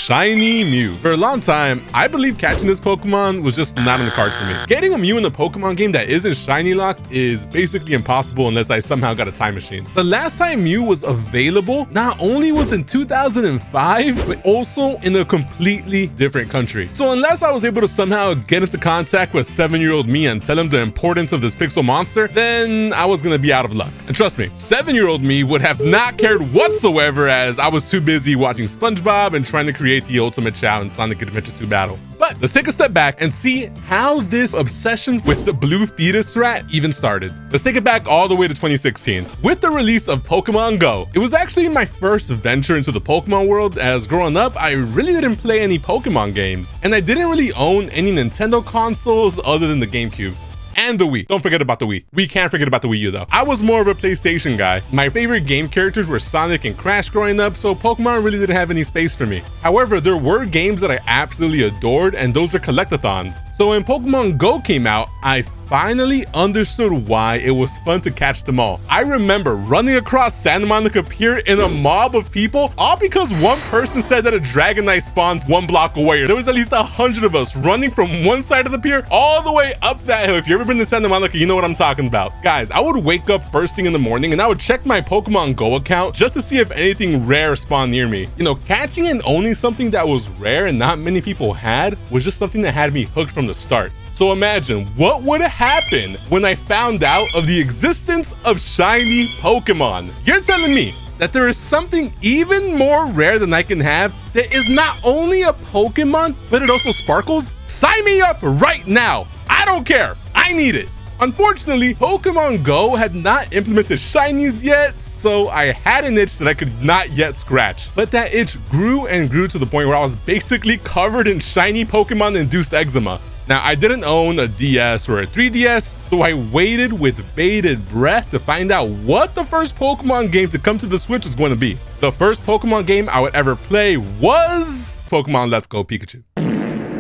Shiny Mew. For a long time, I believe catching this Pokemon was just not in the cards for me. Getting a Mew in a Pokemon game that isn't shiny locked is basically impossible unless I somehow got a time machine. The last time Mew was available not only was in 2005, but also in a completely different country. So unless I was able to somehow get into contact with 7-year-old me and tell him the importance of this pixel monster, then I was gonna be out of luck. And trust me, 7-year-old me would have not cared whatsoever, as I was too busy watching SpongeBob and trying to create the ultimate Chao in Sonic Adventure 2 battle. But let's take a step back and see how this obsession with the blue fetus rat even started. Let's take it back all the way to 2016. With the release of Pokemon Go, it was actually my first venture into the Pokemon world, as growing up, I really didn't play any Pokemon games, and I didn't really own any Nintendo consoles other than the GameCube. And the Wii. Don't forget about the Wii. We can't forget about the Wii U though. I was more of a PlayStation guy. My favorite game characters were Sonic and Crash growing up, so Pokemon really didn't have any space for me. However, there were games that I absolutely adored, and those were collectathons. So when Pokemon Go came out, I finally understood why it was fun to catch them all. I remember running across Santa Monica Pier in a mob of people, all because one person said that a Dragonite spawns 1 block away. There was at least 100 of us running from one side of the pier all the way up that hill. If you've ever been to Santa Monica, you know what I'm talking about. Guys, I would wake up first thing in the morning and I would check my Pokemon Go account just to see if anything rare spawned near me. You know, catching and owning something that was rare and not many people had was just something that had me hooked from the start. So imagine what would have happened when I found out of the existence of shiny Pokemon. You're telling me that there is something even more rare than I can have that is not only a Pokemon, but it also sparkles? Sign me up right now. I don't care. I need it. Unfortunately, Pokemon Go had not implemented shinies yet, so I had an itch that I could not yet scratch. But that itch grew and grew to the point where I was basically covered in shiny Pokemon-induced eczema. Now, I didn't own a DS or a 3DS, so I waited with bated breath to find out what the first Pokemon game to come to the Switch was going to be. The first Pokemon game I would ever play was Pokemon Let's Go Pikachu.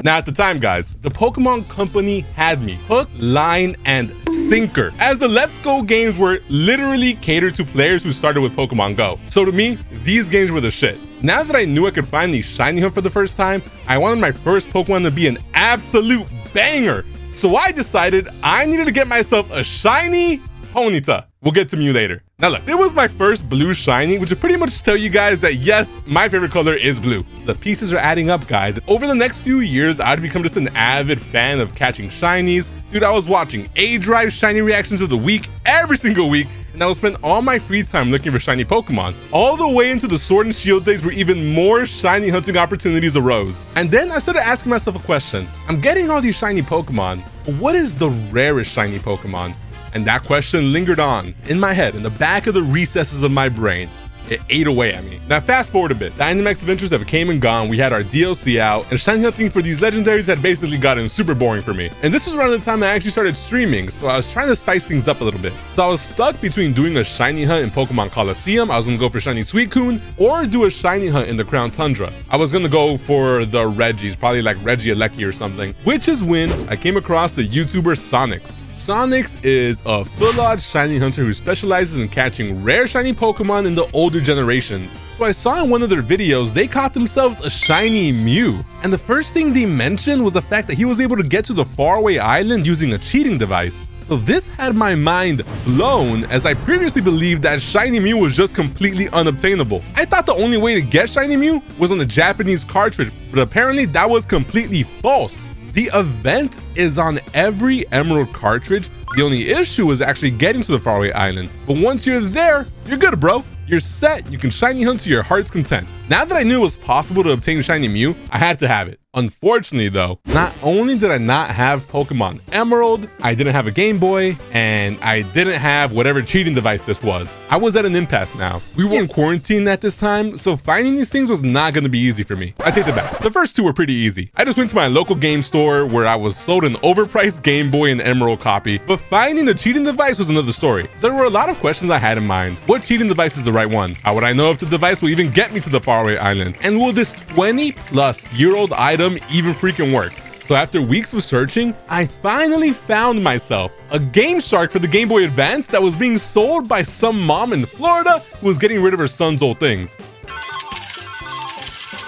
Now, at the time, guys, the Pokemon Company had me hook, line, and sinker, as the Let's Go games were literally catered to players who started with Pokemon Go. So to me, these games were the shit. Now that I knew I could finally shiny hunt for the first time, I wanted my first Pokemon to be an absolute banger. So I decided I needed to get myself a shiny Ponyta. We'll get to Mew later. Now look, it was my first blue shiny, which would pretty much tell you guys that yes, my favorite color is blue. The pieces are adding up, guys. Over the next few years, I'd become just an avid fan of catching shinies. Dude, I was watching A-Drive shiny reactions of the week every single week, and I would spend all my free time looking for shiny Pokemon, all the way into the Sword and Shield days where even more shiny hunting opportunities arose. And then I started asking myself a question. I'm getting all these shiny Pokemon, but what is the rarest shiny Pokemon? And that question lingered on in my head, in the back of the recesses of my brain. It ate away at me. Now fast forward a bit. Dynamax Adventures have came and gone. We had our DLC out, and shiny hunting for these legendaries had basically gotten super boring for me. And this was around the time I actually started streaming, so I was trying to spice things up a little bit. So I was stuck between doing a shiny hunt in Pokemon Coliseum, I was gonna go for shiny Suicune, or do a shiny hunt in the Crown Tundra. I was gonna go for the Reggies, probably like Regieleki or something, which is when I came across the YouTuber Sonics. Sonics is a full-on shiny hunter who specializes in catching rare shiny Pokemon in the older generations. So I saw in one of their videos, they caught themselves a shiny Mew. And the first thing they mentioned was the fact that he was able to get to the faraway island using a cheating device. So this had my mind blown, as I previously believed that shiny Mew was just completely unobtainable. I thought the only way to get shiny Mew was on the Japanese cartridge, but apparently that was completely false. The event is on every Emerald cartridge. The only issue is actually getting to the faraway island. But once you're there, you're good, bro. You're set. You can shiny hunt to your heart's content. Now that I knew it was possible to obtain shiny Mew, I had to have it. Unfortunately though, not only did I not have Pokemon Emerald, I didn't have a Game Boy, and I didn't have whatever cheating device this was. I was at an impasse now. We were in quarantine at this time, so finding these things was not going to be easy for me. I take that back. The first two were pretty easy. I just went to my local game store where I was sold an overpriced Game Boy and Emerald copy, but finding the cheating device was another story. There were a lot of questions I had in mind. What cheating device is the right one? How would I know if the device will even get me to the faraway island? And will this 20-plus-year-old item even freaking work? So after weeks of searching, I finally found myself a Game Shark for the Game Boy Advance that was being sold by some mom in Florida who was getting rid of her son's old things.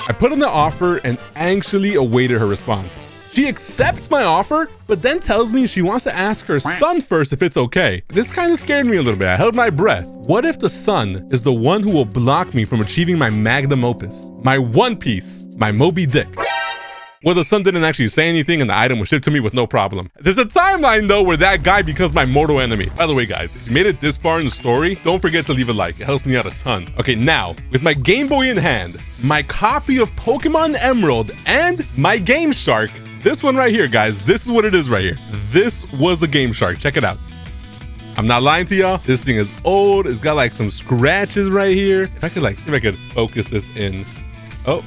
I put in the offer and anxiously awaited her response. She accepts my offer, but then tells me she wants to ask her son first if it's okay. This kind of scared me a little bit. I held my breath. What if the son is the one who will block me from achieving my magnum opus, my One Piece, my Moby Dick? Well, the son didn't actually say anything and the item was shipped to me with no problem. There's a timeline though where that guy becomes my mortal enemy. By the way, guys, if you made it this far in the story, don't forget to leave a like. It helps me out a ton. Okay, now, with my Game Boy in hand, my copy of Pokemon Emerald, and my Game Shark, this one right here, guys, this is what it is right here. This was the Game Shark. Check it out. I'm not lying to y'all. This thing is old. It's got like some scratches right here. If I could like, if I could focus this in. Oh.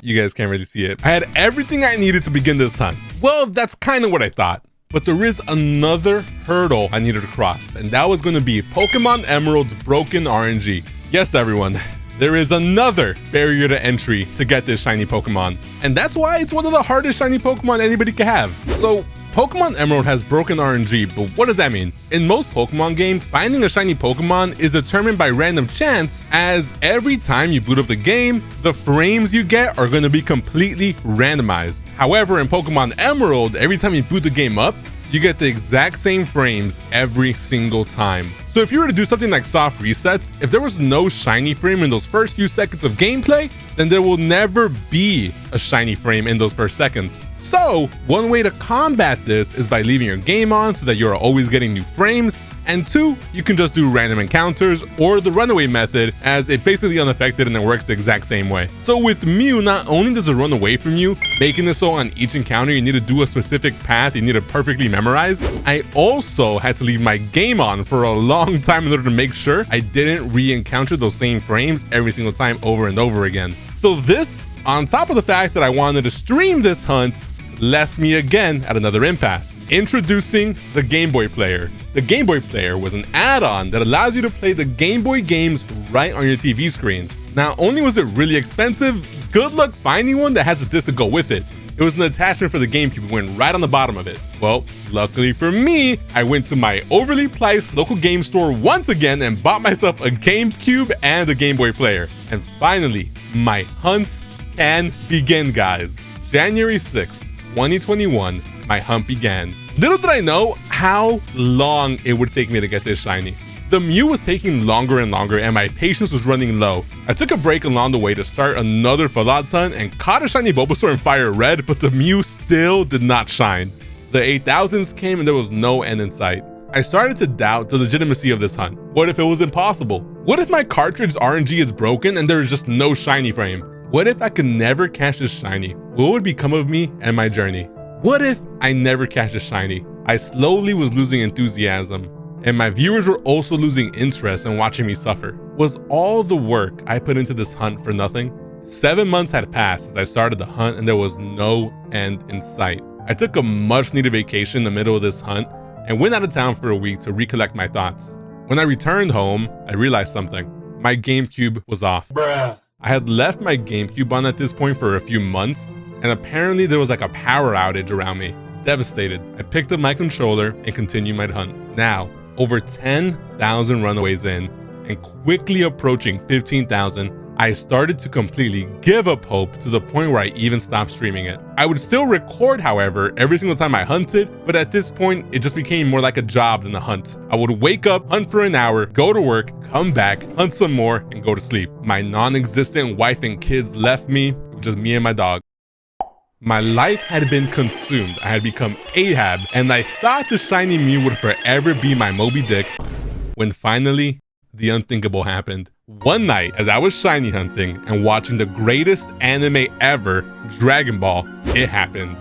You guys can't really see it. I had everything I needed to begin this hunt. Well, that's kind of what I thought. But there is another hurdle I needed to cross, and that was going to be Pokemon Emerald's broken RNG. Yes, everyone. There is another barrier to entry to get this shiny Pokemon. And that's why it's one of the hardest shiny Pokemon anybody can have. So, Pokemon Emerald has broken RNG, but what does that mean? In most Pokemon games, finding a shiny Pokemon is determined by random chance, as every time you boot up the game, the frames you get are going to be completely randomized. However, in Pokemon Emerald, every time you boot the game up, you get the exact same frames every single time. So if you were to do something like soft resets, if there was no shiny frame in those first few seconds of gameplay, then there will never be a shiny frame in those first seconds. So one way to combat this is by leaving your game on so that you're always getting new frames. And two, you can just do random encounters or the runaway method, as it's basically unaffected and it works the exact same way. So with Mew, not only does it run away from you, making it so on each encounter you need to do a specific path you need to perfectly memorize, I also had to leave my game on for a long time in order to make sure I didn't re-encounter those same frames every single time over and over again. So this, on top of the fact that I wanted to stream this hunt, left me again at another impasse. Introducing the Game Boy Player. The Game Boy Player was an add-on that allows you to play the Game Boy games right on your TV screen. Not only was it really expensive, good luck finding one that has a disc to go with it. It was an attachment for the GameCube and went right on the bottom of it. Well, luckily for me, I went to my overly priced local game store once again and bought myself a GameCube and a Game Boy Player. And finally, my hunt can begin, guys. January 6th, 2021, my hunt began. Little did I know how long it would take me to get this shiny. The Mew was taking longer and longer and my patience was running low. I took a break along the way to start another Fallout hunt and caught a shiny Bulbasaur in Fire Red, but the Mew still did not shine. The 8000s came and there was no end in sight. I started to doubt the legitimacy of this hunt. What if it was impossible? What if my cartridge RNG is broken and there is just no shiny frame? What if I could never catch this shiny? What would become of me and my journey? What if I never catch a shiny? I slowly was losing enthusiasm, and my viewers were also losing interest in watching me suffer. Was all the work I put into this hunt for nothing? 7 months had passed since I started the hunt and there was no end in sight. I took a much needed vacation in the middle of this hunt and went out of town for a week to recollect my thoughts. When I returned home, I realized something. My GameCube was off. Bruh. I had left my GameCube on at this point for a few months, and apparently there was like a power outage around me. Devastated, I picked up my controller and continued my hunt. Now, over 10,000 runaways in, and quickly approaching 15,000, I started to completely give up hope to the point where I even stopped streaming it. I would still record, however, every single time I hunted, but at this point, it just became more like a job than a hunt. I would wake up, hunt for an hour, go to work, come back, hunt some more, and go to sleep. My non-existent wife and kids left me, it was just me and my dog. My life had been consumed. I had become Ahab, and I thought the shiny Mew would forever be my Moby Dick, when finally, the unthinkable happened. One night, as I was shiny hunting and watching the greatest anime ever, Dragon Ball, it happened.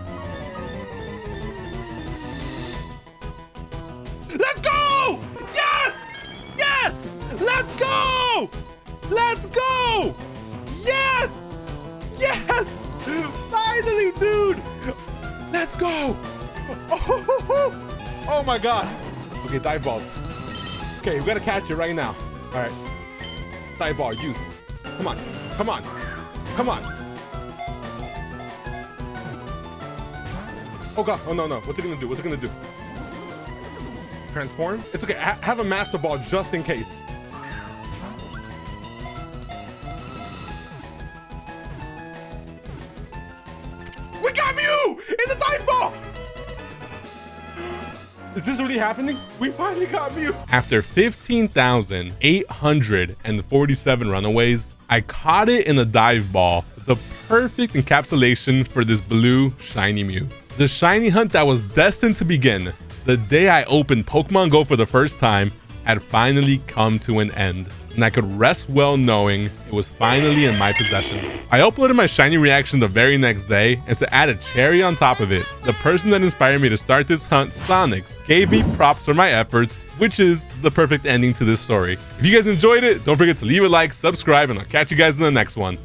Let's go! Yes! Yes! Let's go! Let's go! Yes! Yes! Finally, dude! Let's go! Oh my god. Okay, dive balls. Okay, we gotta catch it right now. All right. Dive ball, use. Come on. Come on. Come on. Oh god. Oh no, no. What's it gonna do? What's it gonna do? Transform? It's okay. Have a master ball just in case. We got Mew in the dive ball. Is this really happening? We finally got Mew. After 15,847 runaways, I caught it in the dive ball. The perfect encapsulation for this blue shiny Mew. The shiny hunt that was destined to begin the day I opened Pokemon Go for the first time had finally come to an end, and I could rest well knowing it was finally in my possession. I uploaded my shiny reaction the very next day, and to add a cherry on top of it, the person that inspired me to start this hunt, Sonics, gave me props for my efforts, which is the perfect ending to this story. If you guys enjoyed it, don't forget to leave a like, subscribe, and I'll catch you guys in the next one.